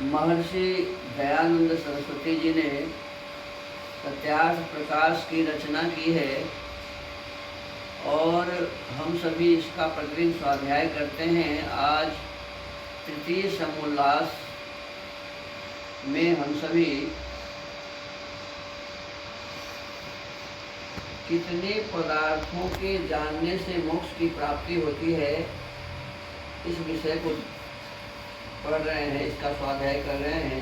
महर्षि दयानंद सरस्वती जी ने सत्यार्थ प्रकाश की रचना की है और हम सभी इसका प्रतिदिन स्वाध्याय करते हैं। आज तृतीय समोल्लास में हम सभी कितने पदार्थों के जानने से मोक्ष की प्राप्ति होती है, इस विषय को पढ़ रहे हैं, इसका स्वाध्याय कर रहे हैं।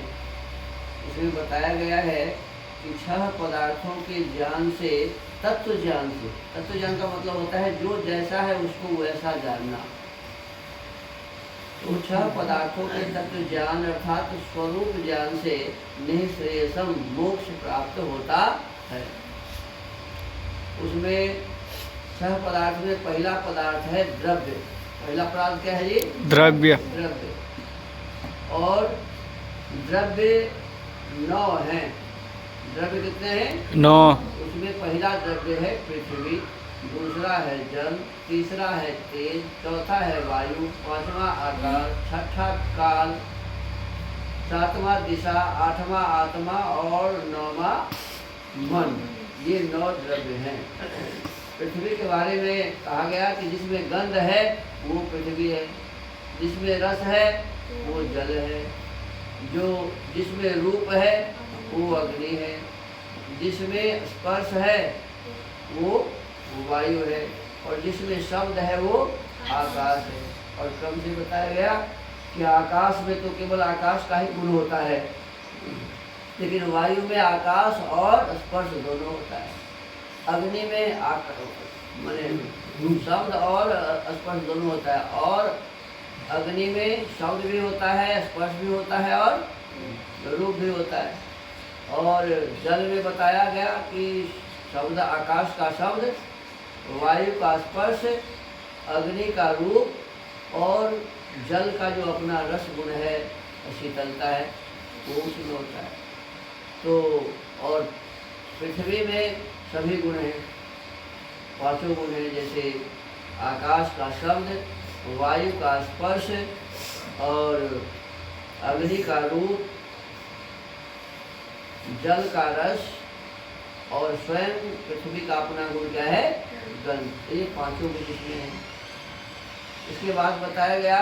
इसमें बताया गया है कि 6 पदार्थों के ज्ञान से, तत्व ज्ञान का मतलब होता है जो जैसा है उसको वैसा जानना। तो 6 पदार्थों के तत्व ज्ञान अर्थात स्वरूप ज्ञान से निःश्रेयसम मोक्ष प्राप्त होता है। उसमें 6 पदार्थ में पहला पदार्थ है द्रव्य। पहला पदार्थ क्या है जी? द्रव्य। और द्रव्य 9 हैं। द्रव्य कितने हैं? 9। उसमें पहला द्रव्य है पृथ्वी, दूसरा है जल, तीसरा है तेज, चौथा है वायु, 5वां आकाश, 6ठा काल, 7वां दिशा, 8वां आत्मा और 9वां मन। ये 9 द्रव्य हैं। पृथ्वी के बारे में कहा गया कि जिसमें गंध है वो पृथ्वी है, जिसमें रस है वो जल है, जिसमें रूप है वो अग्नि है, जिसमें स्पर्श है वो वायु है और जिसमें शब्द है वो आकाश है। और क्रम से बताया गया कि आकाश में तो केवल आकाश का ही गुण होता है, लेकिन वायु में आकाश और स्पर्श दोनों होता है। अग्नि में माने शब्द और स्पर्श दोनों होता है, और अग्नि में शब्द भी होता है, स्पर्श भी होता है और रूप भी होता है। और जल में बताया गया कि शब्द, आकाश का शब्द, वायु का स्पर्श, अग्नि का रूप और जल का जो अपना रस गुण है, शीतलता है, वो उसमें होता है। तो और पृथ्वी में सभी गुण हैं, 5 गुण हैं, जैसे आकाश का शब्द, वायु का स्पर्श और अग्नि का रूप, जल का रस और स्वयं पृथ्वी का अपना गुण क्या है? गंध। ये 5 गुण इसमें हैं। इसके बाद बताया गया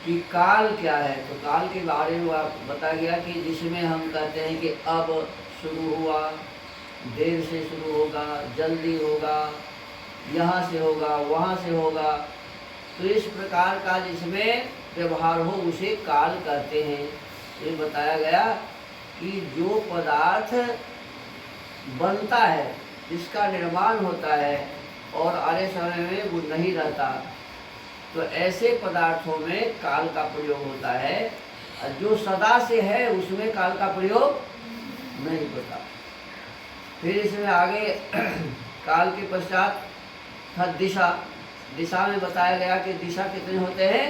कि काल क्या है। तो काल के बारे में बताया गया कि जिसमें हम कहते हैं कि अब शुरू हुआ, देर से शुरू होगा, जल्दी होगा, यहाँ से होगा, वहाँ से होगा। तो इस प्रकार का जिसमें व्यवहार हो उसे काल कहते हैं। ये बताया गया कि जो पदार्थ बनता है, जिसका निर्माण होता है और आने समय में वो नहीं रहता, तो ऐसे पदार्थों में काल का प्रयोग होता है। और जो सदा से है उसमें काल का प्रयोग नहीं होता। फिर इसमें आगे काल के पश्चात था दिशा। दिशा में बताया गया कि दिशा कितने होते हैं?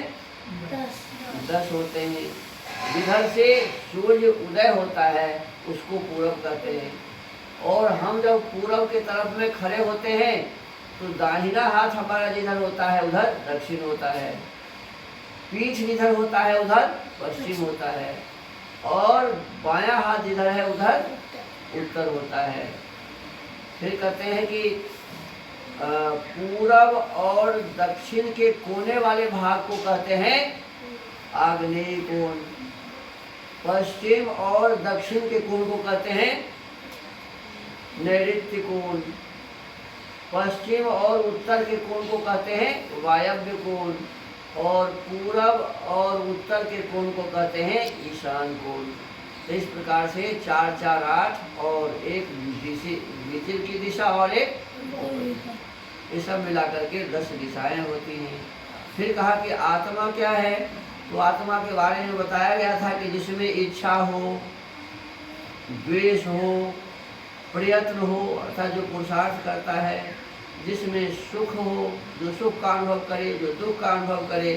10 होते हैं। जिधर से सूर्य उदय होता है उसको पूरब कहते हैं, और हम जब पूरब के तरफ में खड़े होते हैं तो दाहिना हाथ हमारा जिधर होता है उधर दक्षिण होता है, पीठ जिधर होता है उधर पश्चिम होता है, और बायां हाथ जिधर है उधर उत्तर होता है। फिर कहते हैं कि पूरब और दक्षिण के कोने वाले भाग को कहते हैं आग्नेय कोण, पश्चिम और दक्षिण के कोण को कहते हैं नैऋत्य कोण, पश्चिम और उत्तर के कोण को कहते हैं वायव्य कोण, और पूरब और उत्तर के कोण को कहते हैं ईशान कोण। तो इस प्रकार से 4 4 8 और एक विचित्र की दिशा और एक, ये सब मिलाकर के 10 दिशाएं होती हैं। फिर कहा कि आत्मा क्या है। तो आत्मा के बारे में बताया गया था कि जिसमें इच्छा हो, द्वेष हो, प्रयत्न हो अर्थात जो पुरुषार्थ करता है, जिसमें सुख हो, जो सुख का अनुभव करे, जो दुख का अनुभव करे,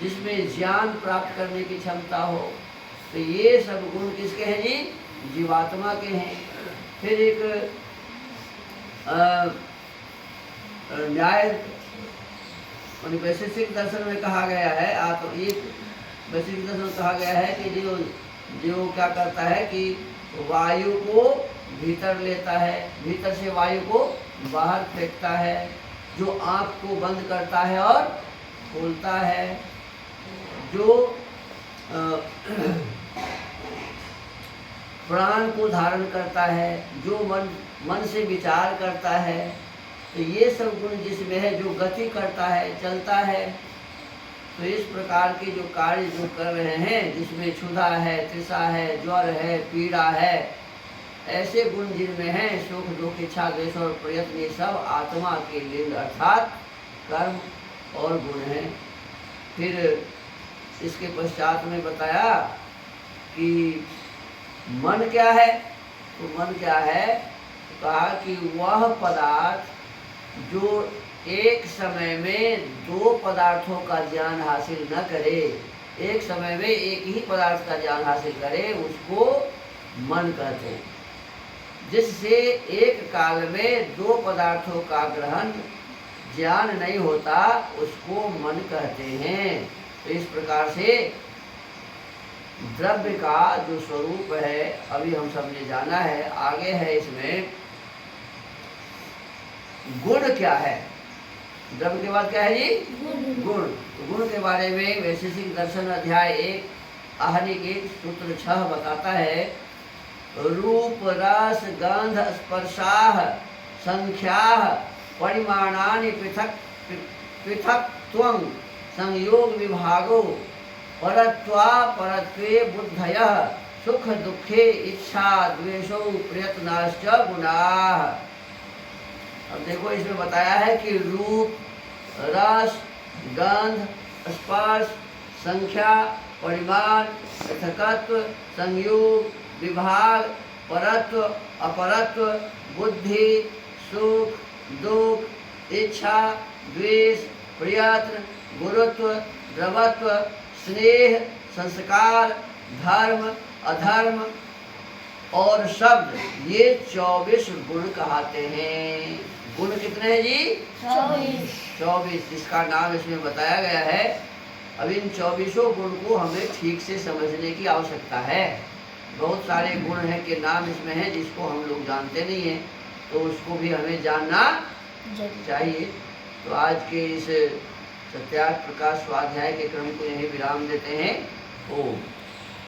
जिसमें ज्ञान प्राप्त करने की क्षमता हो। तो ये सब गुण किसके हैं जी? जीवात्मा के हैं। फिर एक न्याय वैशेषिक दर्शन में कहा गया है, वैश्विक दर्शन में कहा गया है कि जो जो क्या करता है कि वायु को भीतर लेता है, भीतर से वायु को बाहर फेंकता है, जो आँख को बंद करता है और खोलता है, जो प्राण को धारण करता है, जो मन से विचार करता है, तो ये सब गुण जिसमें है, जो गति करता है, चलता है, तो इस प्रकार के जो कार्य जो कर रहे हैं, जिसमें क्षुधा है, तृषा है, ज्वर है, पीड़ा है, ऐसे गुण जिनमें हैं, सुख दुख इच्छा द्वेष और प्रयत्न, ये सब आत्मा के लिंग अर्थात कर्म और गुण हैं। फिर इसके पश्चात में बताया कि मन क्या है, तो मन क्या है, तो कहा कि वह पदार्थ जो एक समय में दो पदार्थों का ज्ञान हासिल न करे, एक समय में एक ही पदार्थ का ज्ञान हासिल करे, उसको मन कहते हैं। जिससे एक काल में दो पदार्थों का ग्रहण ज्ञान नहीं होता, उसको मन कहते हैं। तो इस प्रकार से द्रव्य का जो स्वरूप है अभी हम सबने जाना है। आगे है इसमें गुण क्या है। द्रव्य के बाद क्या है जी? गुण। तो गुण के बारे में वैशेषिक दर्शन अध्याय 1 आहनिक 1 सूत्र 6 बताता है, रूप रस गंध स्पर्शाः संख्याः परिमाणानि पृथक पृथक्त्वं संयोग विभागो परत्वे बुद्धयः सुख दुखे इच्छा द्वेषो प्रयत्नाश्च गुणाः। अब देखो इसमें बताया है कि रूप रस गंध स्पर्श संख्या परिमाण पृथकत्व संयोग विभाग परत्व अपरत्व बुद्धि सुख दुख इच्छा द्वेष प्रयत्न गुरुत्व द्रवत्व स्नेह संस्कार धर्म अधर्म और शब्द, ये 24 गुण कहते हैं। गुण कितने हैं जी? 24 जिसका नाम इसमें बताया गया है। अब इन 24 गुण को हमें ठीक से समझने की आवश्यकता है। बहुत सारे गुण हैं के नाम इसमें हैं जिसको हम लोग जानते नहीं हैं, तो उसको भी हमें जानना चाहिए। तो आज के इस सत्यार्थ प्रकाश स्वाध्याय के क्रम को यही विराम देते हैं। ओम।